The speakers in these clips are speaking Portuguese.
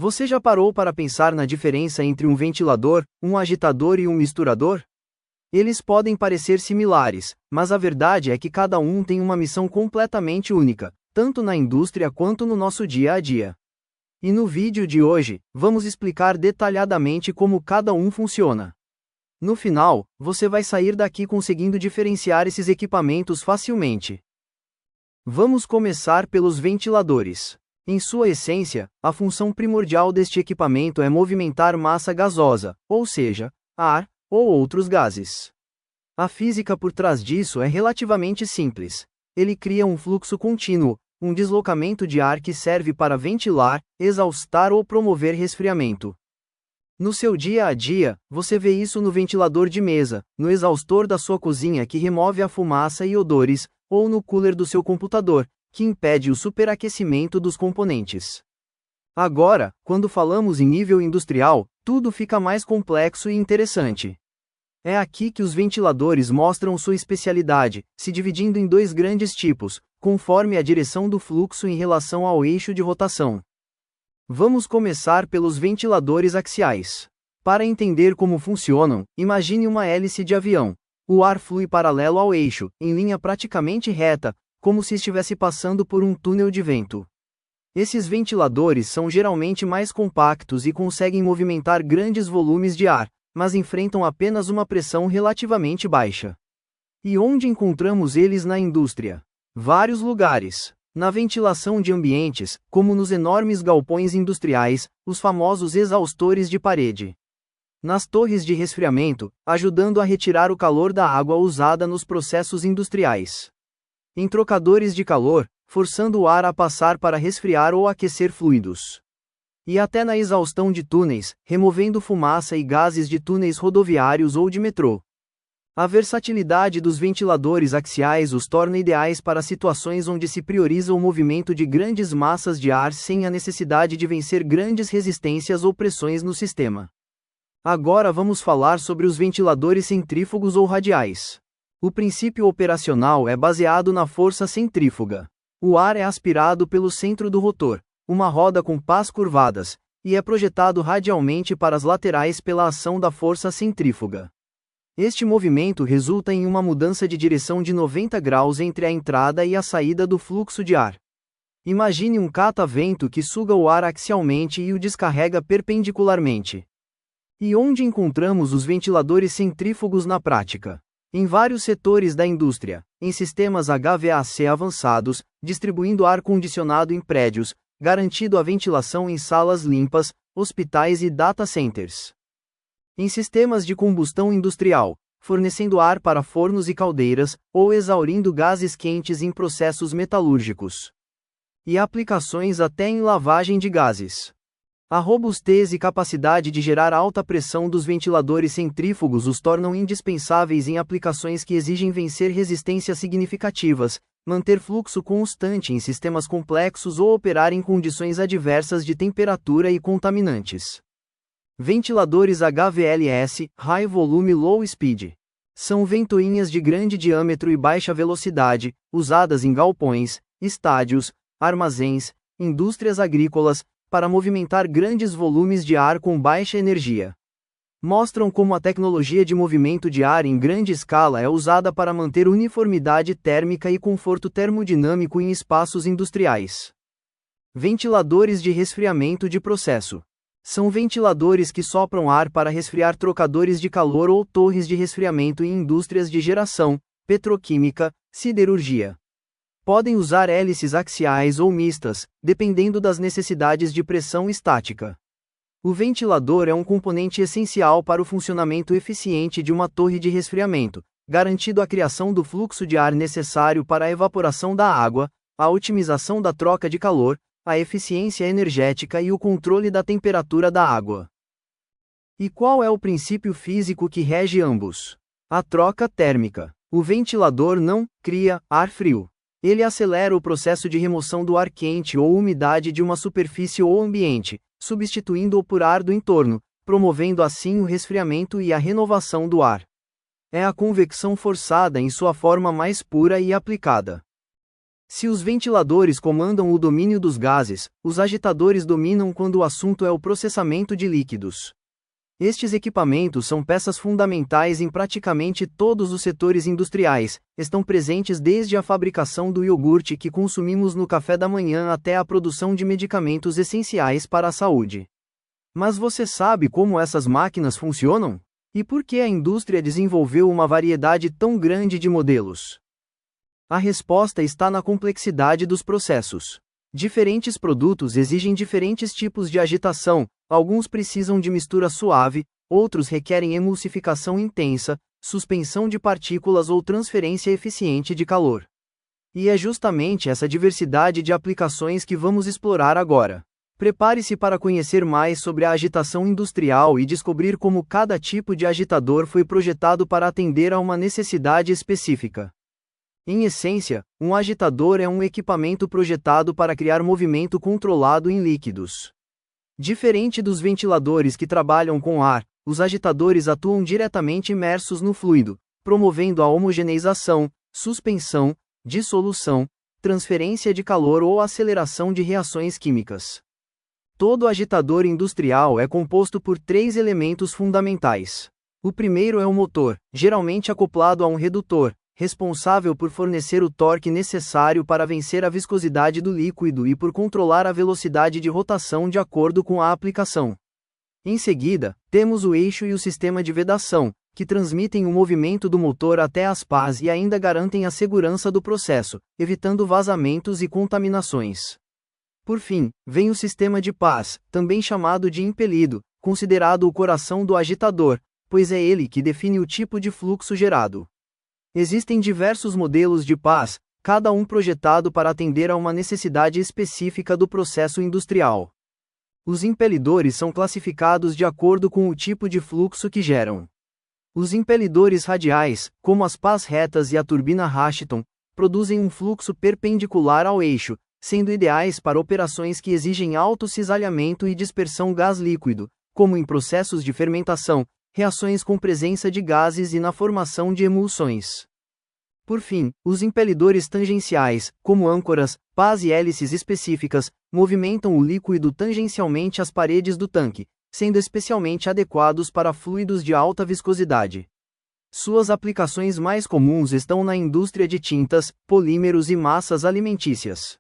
Você já parou para pensar na diferença entre um ventilador, um agitador e um misturador? Eles podem parecer similares, mas a verdade é que cada um tem uma missão completamente única, tanto na indústria quanto no nosso dia a dia. E no vídeo de hoje, vamos explicar detalhadamente como cada um funciona. No final, você vai sair daqui conseguindo diferenciar esses equipamentos facilmente. Vamos começar pelos ventiladores. Em sua essência, a função primordial deste equipamento é movimentar massa gasosa, ou seja, ar, ou outros gases. A física por trás disso é relativamente simples. Ele cria um fluxo contínuo, um deslocamento de ar que serve para ventilar, exaustar ou promover resfriamento. No seu dia a dia, você vê isso no ventilador de mesa, no exaustor da sua cozinha que remove a fumaça e odores, ou no cooler do seu computador, que impede o superaquecimento dos componentes. Agora, quando falamos em nível industrial, tudo fica mais complexo e interessante. É aqui que os ventiladores mostram sua especialidade, se dividindo em dois grandes tipos, conforme a direção do fluxo em relação ao eixo de rotação. Vamos começar pelos ventiladores axiais. Para entender como funcionam, imagine uma hélice de avião. O ar flui paralelo ao eixo, em linha praticamente reta, como se estivesse passando por um túnel de vento. Esses ventiladores são geralmente mais compactos e conseguem movimentar grandes volumes de ar, mas enfrentam apenas uma pressão relativamente baixa. E onde encontramos eles na indústria? Vários lugares. Na ventilação de ambientes, como nos enormes galpões industriais, os famosos exaustores de parede. Nas torres de resfriamento, ajudando a retirar o calor da água usada nos processos industriais. Em trocadores de calor, forçando o ar a passar para resfriar ou aquecer fluidos. E até na exaustão de túneis, removendo fumaça e gases de túneis rodoviários ou de metrô. A versatilidade dos ventiladores axiais os torna ideais para situações onde se prioriza o movimento de grandes massas de ar sem a necessidade de vencer grandes resistências ou pressões no sistema. Agora vamos falar sobre os ventiladores centrífugos ou radiais. O princípio operacional é baseado na força centrífuga. O ar é aspirado pelo centro do rotor, uma roda com pás curvadas, e é projetado radialmente para as laterais pela ação da força centrífuga. Este movimento resulta em uma mudança de direção de 90 graus entre a entrada e a saída do fluxo de ar. Imagine um catavento que suga o ar axialmente e o descarrega perpendicularmente. E onde encontramos os ventiladores centrífugos na prática? Em vários setores da indústria, em sistemas HVAC avançados, distribuindo ar-condicionado em prédios, garantindo a ventilação em salas limpas, hospitais e data centers. Em sistemas de combustão industrial, fornecendo ar para fornos e caldeiras, ou exaurindo gases quentes em processos metalúrgicos. E aplicações até em lavagem de gases. A robustez e capacidade de gerar alta pressão dos ventiladores centrífugos os tornam indispensáveis em aplicações que exigem vencer resistências significativas, manter fluxo constante em sistemas complexos ou operar em condições adversas de temperatura e contaminantes. Ventiladores HVLS, High Volume Low Speed. São ventoinhas de grande diâmetro e baixa velocidade, usadas em galpões, estádios, armazéns, indústrias agrícolas, para movimentar grandes volumes de ar com baixa energia. Mostram como a tecnologia de movimento de ar em grande escala é usada para manter uniformidade térmica e conforto termodinâmico em espaços industriais. Ventiladores de resfriamento de processo. São ventiladores que sopram ar para resfriar trocadores de calor ou torres de resfriamento em indústrias de geração, petroquímica, siderurgia. Podem usar hélices axiais ou mistas, dependendo das necessidades de pressão estática. O ventilador é um componente essencial para o funcionamento eficiente de uma torre de resfriamento, garantindo a criação do fluxo de ar necessário para a evaporação da água, a otimização da troca de calor, a eficiência energética e o controle da temperatura da água. E qual é o princípio físico que rege ambos? A troca térmica. O ventilador não cria ar frio. Ele acelera o processo de remoção do ar quente ou umidade de uma superfície ou ambiente, substituindo-o por ar do entorno, promovendo assim o resfriamento e a renovação do ar. É a convecção forçada em sua forma mais pura e aplicada. Se os ventiladores comandam o domínio dos gases, os agitadores dominam quando o assunto é o processamento de líquidos. Estes equipamentos são peças fundamentais em praticamente todos os setores industriais, estão presentes desde a fabricação do iogurte que consumimos no café da manhã até a produção de medicamentos essenciais para a saúde. Mas você sabe como essas máquinas funcionam? E por que a indústria desenvolveu uma variedade tão grande de modelos? A resposta está na complexidade dos processos. Diferentes produtos exigem diferentes tipos de agitação, alguns precisam de mistura suave, outros requerem emulsificação intensa, suspensão de partículas ou transferência eficiente de calor. E é justamente essa diversidade de aplicações que vamos explorar agora. Prepare-se para conhecer mais sobre a agitação industrial e descobrir como cada tipo de agitador foi projetado para atender a uma necessidade específica. Em essência, um agitador é um equipamento projetado para criar movimento controlado em líquidos. Diferente dos ventiladores que trabalham com ar, os agitadores atuam diretamente imersos no fluido, promovendo a homogeneização, suspensão, dissolução, transferência de calor ou aceleração de reações químicas. Todo agitador industrial é composto por 3 elementos fundamentais. O primeiro é o motor, geralmente acoplado a um redutor, responsável por fornecer o torque necessário para vencer a viscosidade do líquido e por controlar a velocidade de rotação de acordo com a aplicação. Em seguida, temos o eixo e o sistema de vedação, que transmitem o movimento do motor até as pás e ainda garantem a segurança do processo, evitando vazamentos e contaminações. Por fim, vem o sistema de pás, também chamado de impelido, considerado o coração do agitador, pois é ele que define o tipo de fluxo gerado. Existem diversos modelos de pás, cada um projetado para atender a uma necessidade específica do processo industrial. Os impelidores são classificados de acordo com o tipo de fluxo que geram. Os impelidores radiais, como as pás retas e a turbina Rashton, produzem um fluxo perpendicular ao eixo, sendo ideais para operações que exigem alto cisalhamento e dispersão gás líquido, como em processos de fermentação, reações com presença de gases e na formação de emulsões. Por fim, os impelidores tangenciais, como âncoras, pás e hélices específicas, movimentam o líquido tangencialmente às paredes do tanque, sendo especialmente adequados para fluidos de alta viscosidade. Suas aplicações mais comuns estão na indústria de tintas, polímeros e massas alimentícias.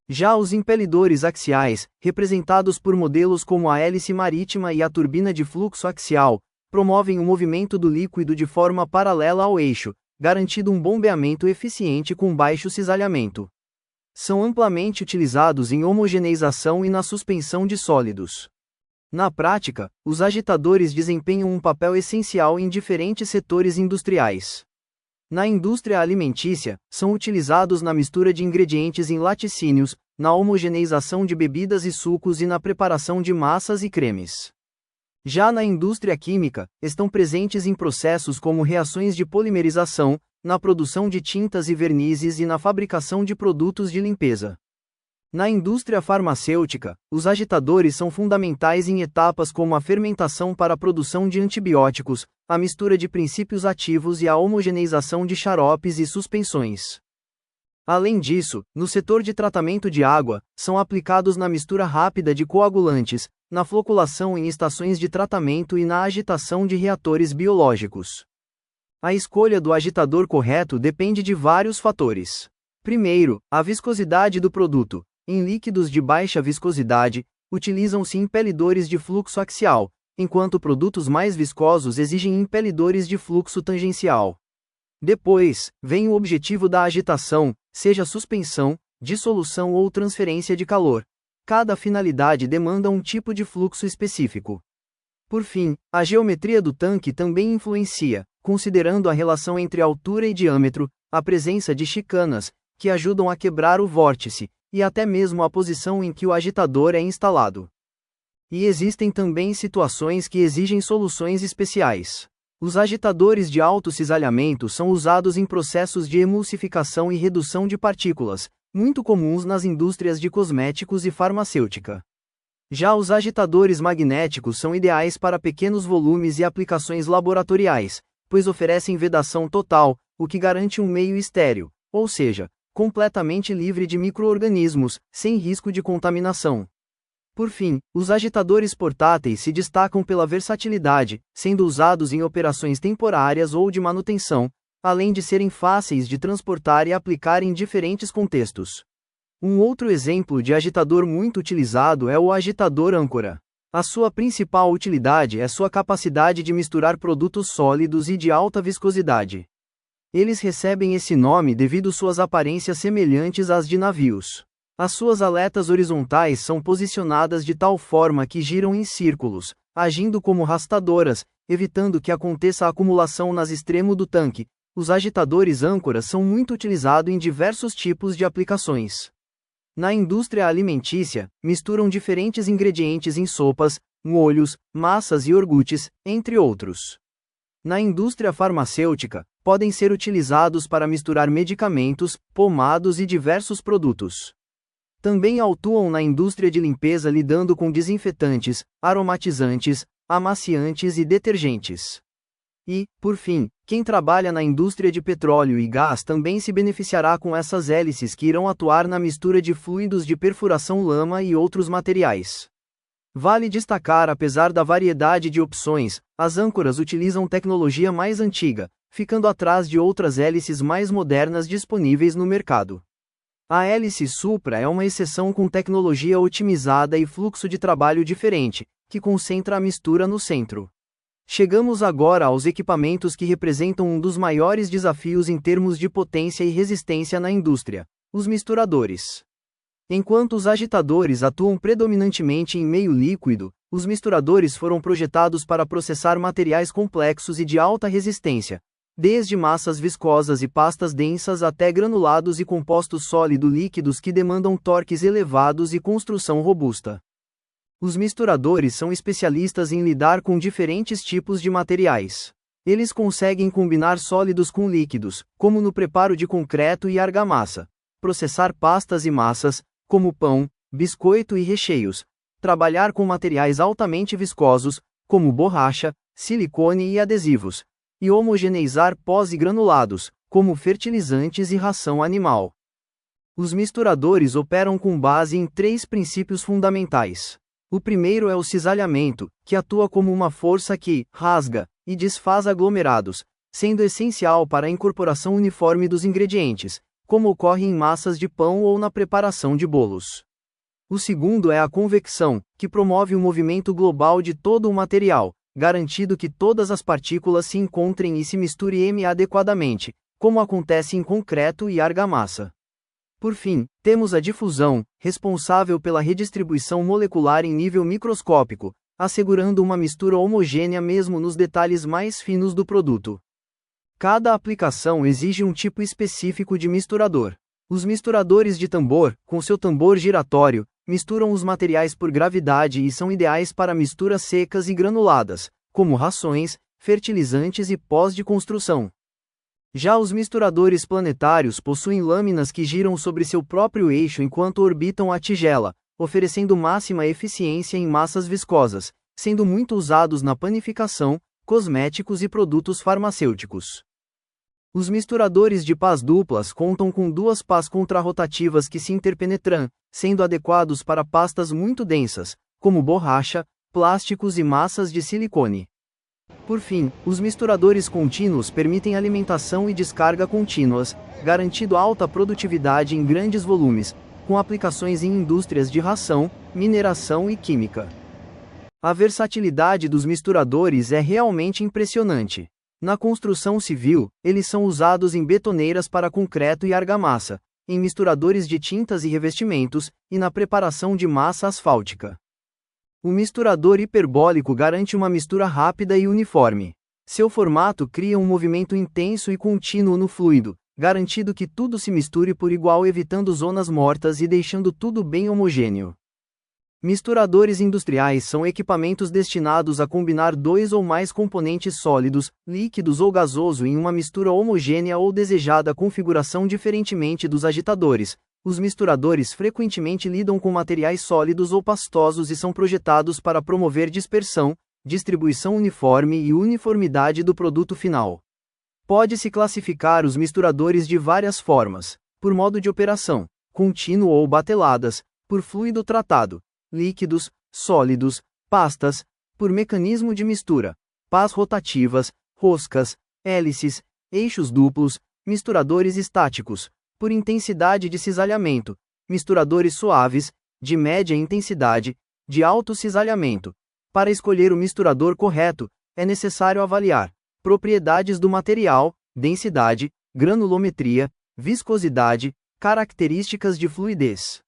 Já os impelidores axiais, representados por modelos como a hélice marítima e a turbina de fluxo axial, promovem o movimento do líquido de forma paralela ao eixo, garantindo um bombeamento eficiente com baixo cisalhamento. São amplamente utilizados em homogeneização e na suspensão de sólidos. Na prática, os agitadores desempenham um papel essencial em diferentes setores industriais. Na indústria alimentícia, são utilizados na mistura de ingredientes em laticínios, na homogeneização de bebidas e sucos e na preparação de massas e cremes. Já na indústria química, estão presentes em processos como reações de polimerização, na produção de tintas e vernizes e na fabricação de produtos de limpeza. Na indústria farmacêutica, os agitadores são fundamentais em etapas como a fermentação para a produção de antibióticos, a mistura de princípios ativos e a homogeneização de xaropes e suspensões. Além disso, no setor de tratamento de água, são aplicados na mistura rápida de coagulantes, na floculação em estações de tratamento e na agitação de reatores biológicos. A escolha do agitador correto depende de vários fatores. Primeiro, a viscosidade do produto. Em líquidos de baixa viscosidade, utilizam-se impelidores de fluxo axial, enquanto produtos mais viscosos exigem impelidores de fluxo tangencial. Depois, vem o objetivo da agitação, seja suspensão, dissolução ou transferência de calor. Cada finalidade demanda um tipo de fluxo específico. Por fim, a geometria do tanque também influencia, considerando a relação entre altura e diâmetro, a presença de chicanas, que ajudam a quebrar o vórtice, e até mesmo a posição em que o agitador é instalado. E existem também situações que exigem soluções especiais. Os agitadores de alto cisalhamento são usados em processos de emulsificação e redução de partículas, muito comuns nas indústrias de cosméticos e farmacêutica. Já os agitadores magnéticos são ideais para pequenos volumes e aplicações laboratoriais, pois oferecem vedação total, o que garante um meio estéril, ou seja, completamente livre de micro-organismos, sem risco de contaminação. Por fim, os agitadores portáteis se destacam pela versatilidade, sendo usados em operações temporárias ou de manutenção, além de serem fáceis de transportar e aplicar em diferentes contextos. Um outro exemplo de agitador muito utilizado é o agitador âncora. A sua principal utilidade é sua capacidade de misturar produtos sólidos e de alta viscosidade. Eles recebem esse nome devido suas aparências semelhantes às de navios. As suas aletas horizontais são posicionadas de tal forma que giram em círculos, agindo como rastadoras, evitando que aconteça acumulação nas extremos do tanque. Os agitadores âncoras são muito utilizados em diversos tipos de aplicações. Na indústria alimentícia, misturam diferentes ingredientes em sopas, molhos, massas e iogurtes, entre outros. Na indústria farmacêutica, podem ser utilizados para misturar medicamentos, pomados e diversos produtos. Também atuam na indústria de limpeza lidando com desinfetantes, aromatizantes, amaciantes e detergentes. E, por fim, quem trabalha na indústria de petróleo e gás também se beneficiará com essas hélices que irão atuar na mistura de fluidos de perfuração lama e outros materiais. Vale destacar, apesar da variedade de opções, as âncoras utilizam tecnologia mais antiga, ficando atrás de outras hélices mais modernas disponíveis no mercado. A hélice Supra é uma exceção com tecnologia otimizada e fluxo de trabalho diferente, que concentra a mistura no centro. Chegamos agora aos equipamentos que representam um dos maiores desafios em termos de potência e resistência na indústria: os misturadores. Enquanto os agitadores atuam predominantemente em meio líquido, os misturadores foram projetados para processar materiais complexos e de alta resistência, desde massas viscosas e pastas densas até granulados e compostos sólido-líquidos que demandam torques elevados e construção robusta. Os misturadores são especialistas em lidar com diferentes tipos de materiais. Eles conseguem combinar sólidos com líquidos, como no preparo de concreto e argamassa, processar pastas e massas, como pão, biscoito e recheios, trabalhar com materiais altamente viscosos, como borracha, silicone e adesivos, e homogeneizar pós e granulados, como fertilizantes e ração animal. Os misturadores operam com base em 3 princípios fundamentais. O primeiro é o cisalhamento, que atua como uma força que rasga e desfaz aglomerados, sendo essencial para a incorporação uniforme dos ingredientes, como ocorre em massas de pão ou na preparação de bolos. O segundo é a convecção, que promove o movimento global de todo o material, garantindo que todas as partículas se encontrem e se misturem adequadamente, como acontece em concreto e argamassa. Por fim, temos a difusão, responsável pela redistribuição molecular em nível microscópico, assegurando uma mistura homogênea mesmo nos detalhes mais finos do produto. Cada aplicação exige um tipo específico de misturador. Os misturadores de tambor, com seu tambor giratório, misturam os materiais por gravidade e são ideais para misturas secas e granuladas, como rações, fertilizantes e pós de construção. Já os misturadores planetários possuem lâminas que giram sobre seu próprio eixo enquanto orbitam a tigela, oferecendo máxima eficiência em massas viscosas, sendo muito usados na panificação, cosméticos e produtos farmacêuticos. Os misturadores de pás duplas contam com 2 pás contrarrotativas que se interpenetram, sendo adequados para pastas muito densas, como borracha, plásticos e massas de silicone. Por fim, os misturadores contínuos permitem alimentação e descarga contínuas, garantindo alta produtividade em grandes volumes, com aplicações em indústrias de ração, mineração e química. A versatilidade dos misturadores é realmente impressionante. Na construção civil, eles são usados em betoneiras para concreto e argamassa, em misturadores de tintas e revestimentos, e na preparação de massa asfáltica. O misturador hiperbólico garante uma mistura rápida e uniforme. Seu formato cria um movimento intenso e contínuo no fluido, garantindo que tudo se misture por igual, evitando zonas mortas e deixando tudo bem homogêneo. Misturadores industriais são equipamentos destinados a combinar 2 ou mais componentes sólidos, líquidos ou gasoso em uma mistura homogênea ou desejada configuração. Diferentemente dos agitadores, os misturadores frequentemente lidam com materiais sólidos ou pastosos e são projetados para promover dispersão, distribuição uniforme e uniformidade do produto final. Pode-se classificar os misturadores de várias formas. por modo de operação, contínuo ou bateladas, por fluido tratado, líquidos, sólidos, pastas, por mecanismo de mistura, pás rotativas, roscas, hélices, eixos duplos, misturadores estáticos, por intensidade de cisalhamento, misturadores suaves, de média intensidade, de alto cisalhamento. Para escolher o misturador correto, é necessário avaliar propriedades do material, densidade, granulometria, viscosidade, características de fluidez.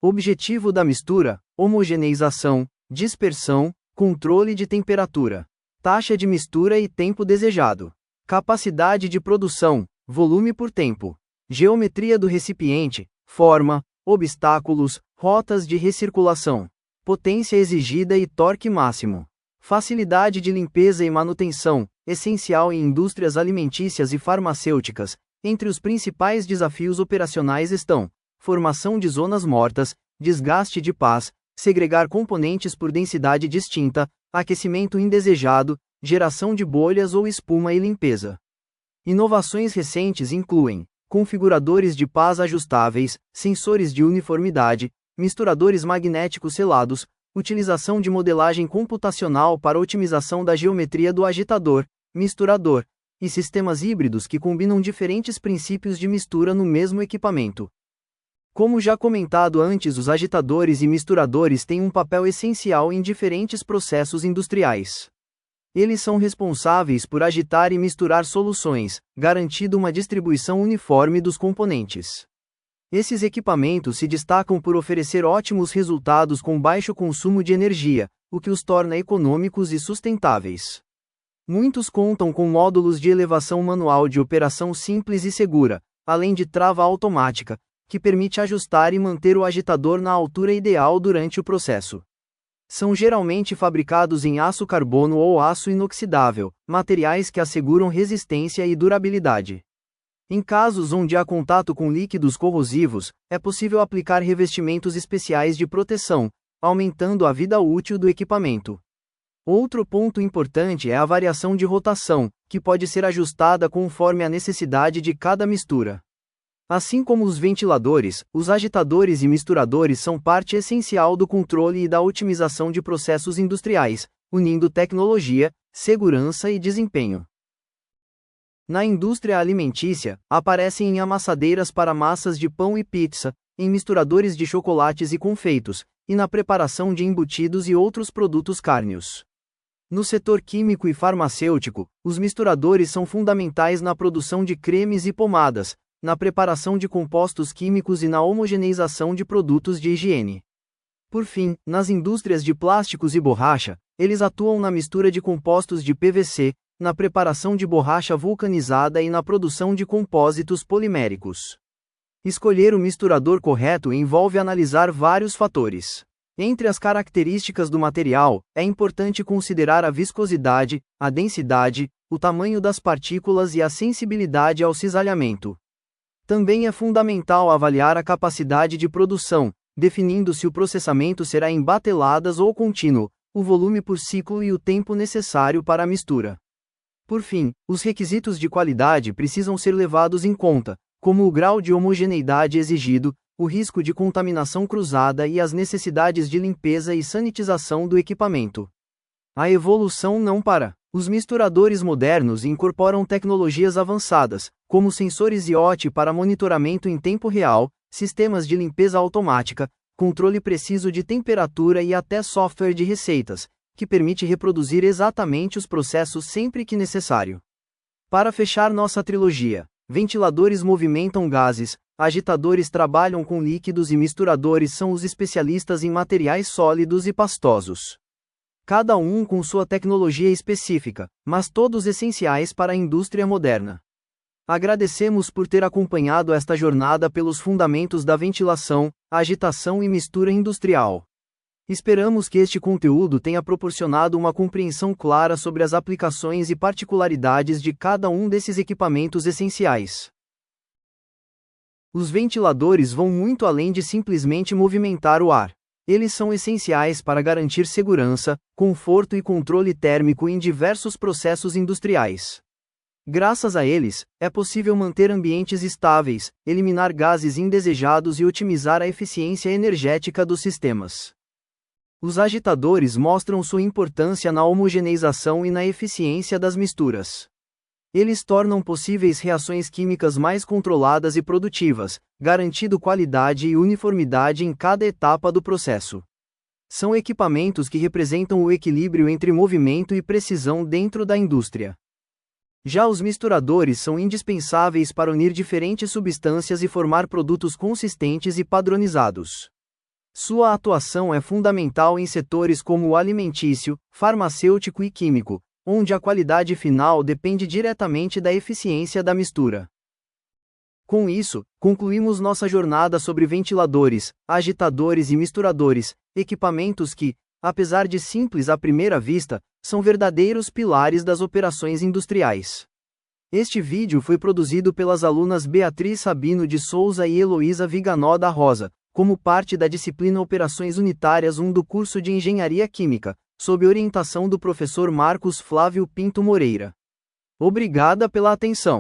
Objetivo da mistura: homogeneização, dispersão, controle de temperatura, taxa de mistura e tempo desejado. Capacidade de produção, volume por tempo. Geometria do recipiente, forma, obstáculos, rotas de recirculação. Potência exigida e torque máximo. Facilidade de limpeza e manutenção, essencial em indústrias alimentícias e farmacêuticas. Entre os principais desafios operacionais estão: formação de zonas mortas, desgaste de pás, segregar componentes por densidade distinta, aquecimento indesejado, geração de bolhas ou espuma e limpeza. Inovações recentes incluem configuradores de pás ajustáveis, sensores de uniformidade, misturadores magnéticos selados, utilização de modelagem computacional para otimização da geometria do agitador, misturador, e sistemas híbridos que combinam diferentes princípios de mistura no mesmo equipamento. Como já comentado antes, os agitadores e misturadores têm um papel essencial em diferentes processos industriais. Eles são responsáveis por agitar e misturar soluções, garantindo uma distribuição uniforme dos componentes. Esses equipamentos se destacam por oferecer ótimos resultados com baixo consumo de energia, o que os torna econômicos e sustentáveis. Muitos contam com módulos de elevação manual de operação simples e segura, além de trava automática, que permite ajustar e manter o agitador na altura ideal durante o processo. São geralmente fabricados em aço carbono ou aço inoxidável, materiais que asseguram resistência e durabilidade. Em casos onde há contato com líquidos corrosivos, é possível aplicar revestimentos especiais de proteção, aumentando a vida útil do equipamento. Outro ponto importante é a variação de rotação, que pode ser ajustada conforme a necessidade de cada mistura. Assim como os ventiladores, os agitadores e misturadores são parte essencial do controle e da otimização de processos industriais, unindo tecnologia, segurança e desempenho. Na indústria alimentícia, aparecem em amassadeiras para massas de pão e pizza, em misturadores de chocolates e confeitos, e na preparação de embutidos e outros produtos cárneos. No setor químico e farmacêutico, os misturadores são fundamentais na produção de cremes e pomadas, na preparação de compostos químicos e na homogeneização de produtos de higiene. Por fim, nas indústrias de plásticos e borracha, eles atuam na mistura de compostos de PVC, na preparação de borracha vulcanizada e na produção de compósitos poliméricos. Escolher o misturador correto envolve analisar vários fatores. Entre as características do material, é importante considerar a viscosidade, a densidade, o tamanho das partículas e a sensibilidade ao cisalhamento. Também é fundamental avaliar a capacidade de produção, definindo se o processamento será em bateladas ou contínuo, o volume por ciclo e o tempo necessário para a mistura. Por fim, os requisitos de qualidade precisam ser levados em conta, como o grau de homogeneidade exigido, o risco de contaminação cruzada e as necessidades de limpeza e sanitização do equipamento. A evolução não para. Os misturadores modernos incorporam tecnologias avançadas, como sensores IoT para monitoramento em tempo real, sistemas de limpeza automática, controle preciso de temperatura e até software de receitas, que permite reproduzir exatamente os processos sempre que necessário. Para fechar nossa trilogia, ventiladores movimentam gases, agitadores trabalham com líquidos e misturadores são os especialistas em materiais sólidos e pastosos. Cada um com sua tecnologia específica, mas todos essenciais para a indústria moderna. Agradecemos por ter acompanhado esta jornada pelos fundamentos da ventilação, agitação e mistura industrial. Esperamos que este conteúdo tenha proporcionado uma compreensão clara sobre as aplicações e particularidades de cada um desses equipamentos essenciais. Os ventiladores vão muito além de simplesmente movimentar o ar. Eles são essenciais para garantir segurança, conforto e controle térmico em diversos processos industriais. Graças a eles, é possível manter ambientes estáveis, eliminar gases indesejados e otimizar a eficiência energética dos sistemas. Os agitadores mostram sua importância na homogeneização e na eficiência das misturas. Eles tornam possíveis reações químicas mais controladas e produtivas, garantindo qualidade e uniformidade em cada etapa do processo. São equipamentos que representam o equilíbrio entre movimento e precisão dentro da indústria. Já os misturadores são indispensáveis para unir diferentes substâncias e formar produtos consistentes e padronizados. Sua atuação é fundamental em setores como o alimentício, farmacêutico e químico, onde a qualidade final depende diretamente da eficiência da mistura. Com isso, concluímos nossa jornada sobre ventiladores, agitadores e misturadores, equipamentos que, apesar de simples à primeira vista, são verdadeiros pilares das operações industriais. Este vídeo foi produzido pelas alunas Beatriz Sabino de Souza e Heloísa Viganó da Rosa, como parte da disciplina Operações Unitárias 1 do curso de Engenharia Química, sob orientação do professor Marcos Flávio Pinto Moreira. Obrigada pela atenção.